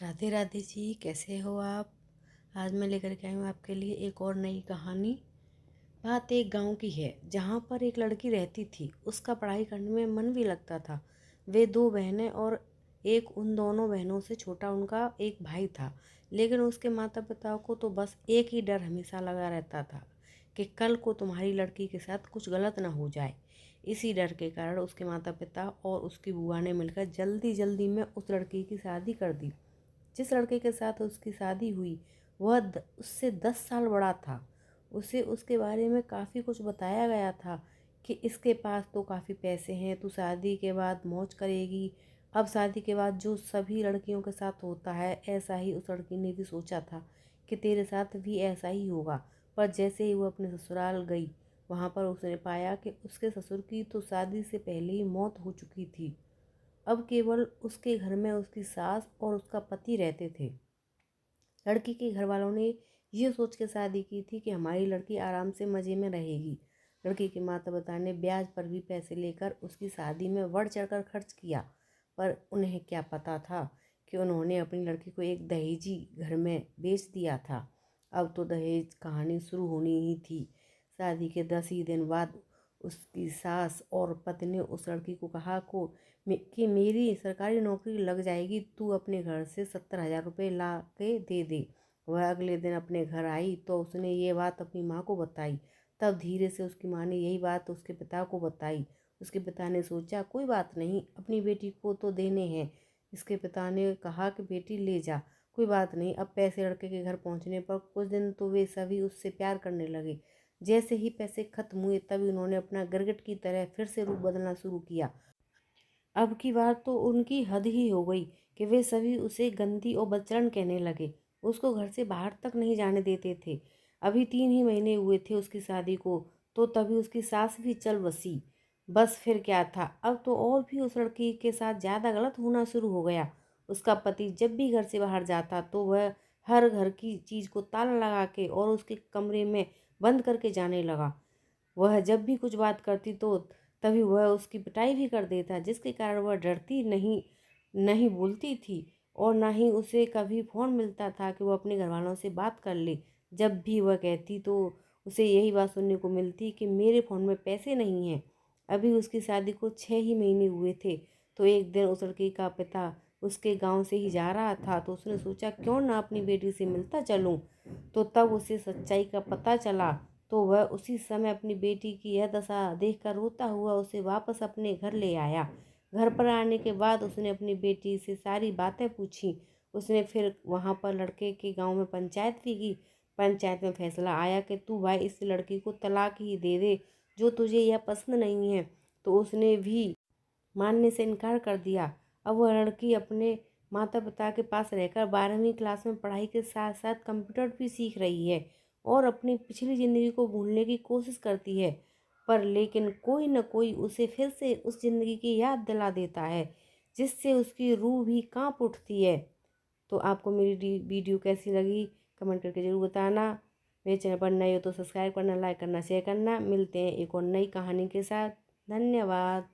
राधे राधे जी, कैसे हो आप। आज मैं लेकर के आई हूँ आपके लिए एक और नई कहानी। बात एक गांव की है जहाँ पर एक लड़की रहती थी। उसका पढ़ाई करने में मन भी लगता था। वे दो बहनें और एक उन दोनों बहनों से छोटा उनका एक भाई था। लेकिन उसके माता पिता को तो बस एक ही डर हमेशा लगा रहता था कि कल को तुम्हारी लड़की के साथ कुछ गलत ना हो जाए। इसी डर के कारण उसके माता पिता और उसकी बुआ ने मिलकर जल्दी जल्दी में उस लड़की की शादी कर दी। जिस लड़के के साथ उसकी शादी हुई वह उससे 10 साल बड़ा था। उसे उसके बारे में काफ़ी कुछ बताया गया था कि इसके पास तो काफ़ी पैसे हैं, तू शादी के बाद मौज करेगी। अब शादी के बाद जो सभी लड़कियों के साथ होता है ऐसा ही उस लड़की ने भी सोचा था कि तेरे साथ भी ऐसा ही होगा। पर जैसे ही वो अपने ससुराल गई वहाँ पर उसने पाया कि उसके ससुर की तो शादी से पहले ही मौत हो चुकी थी। अब केवल उसके घर में उसकी सास और उसका पति रहते थे। लड़की के घर वालों ने ये सोच के शादी की थी कि हमारी लड़की आराम से मज़े में रहेगी। लड़की के माता पिता ने ब्याज पर भी पैसे लेकर उसकी शादी में बढ़ चढ़कर खर्च किया। पर उन्हें क्या पता था कि उन्होंने अपनी लड़की को एक दहेजी घर में बेच दिया था। अब तो दहेज कहानी शुरू होनी ही थी। शादी के 10 ही दिन बाद उसकी सास और पति ने उस लड़की को कहा कि मेरी सरकारी नौकरी लग जाएगी, तू अपने घर से 70,000 रुपये ला के दे दे। वह अगले दिन अपने घर आई तो उसने ये बात अपनी माँ को बताई। तब धीरे से उसकी माँ ने यही बात उसके पिता को बताई। उसके पिता ने सोचा कोई बात नहीं, अपनी बेटी को तो देने हैं। इसके पिता ने कहा कि बेटी ले जा, कोई बात नहीं। अब पैसे लड़के के घर पहुंचने पर कुछ दिन तो वे सभी उससे प्यार करने लगे। जैसे ही पैसे खत्म हुए तभी उन्होंने अपना गिरगिट की तरह फिर से रूप बदलना शुरू किया। अब की बार तो उनकी हद ही हो गई कि वे सभी उसे गंदी और बदचलन कहने लगे। उसको घर से बाहर तक नहीं जाने देते थे। अभी 3 ही महीने हुए थे उसकी शादी को, तो तभी उसकी सास भी चल बसी। बस फिर क्या था, अब तो और भी उस लड़की के साथ ज़्यादा गलत होना शुरू हो गया। उसका पति जब भी घर से बाहर जाता तो वह हर घर की चीज़ को ताला लगा के और उसके कमरे में बंद करके जाने लगा। वह जब भी कुछ बात करती तो तभी वह उसकी पिटाई भी कर देता, जिसके कारण वह डरती नहीं नहीं बोलती थी। और ना ही उसे कभी फ़ोन मिलता था कि वो अपने घर वालों से बात कर ले। जब भी वह कहती तो उसे यही बात सुनने को मिलती कि मेरे फ़ोन में पैसे नहीं हैं। अभी उसकी शादी को 6 ही महीने हुए थे। तो एक दिन उस लड़की का पिता उसके गांव से ही जा रहा था तो उसने सोचा क्यों ना अपनी बेटी से मिलता चलूं। तो तब उसे सच्चाई का पता चला। तो वह उसी समय अपनी बेटी की यह दशा देखकर रोता हुआ उसे वापस अपने घर ले आया। घर पर आने के बाद उसने अपनी बेटी से सारी बातें पूछी। उसने फिर वहाँ पर लड़के के गांव में पंचायत भी की। पंचायत में फैसला आया कि तू भाई इस लड़की को तलाक ही दे दे, जो तुझे यह पसंद नहीं है। तो उसने भी मानने से इनकार कर दिया। अब वह लड़की अपने माता पिता के पास रहकर 12वीं क्लास में पढ़ाई के साथ साथ कंप्यूटर भी सीख रही है और अपनी पिछली ज़िंदगी को भूलने की कोशिश करती है। पर लेकिन कोई न कोई उसे फिर से उस ज़िंदगी की याद दिला देता है, जिससे उसकी रूह भी कांप उठती है। तो आपको मेरी वीडियो कैसी लगी कमेंट करके ज़रूर बताना। मेरे चैनल पर नए हो तो सब्सक्राइब करना, लाइक करना, शेयर करना। मिलते हैं एक और नई कहानी के साथ। धन्यवाद।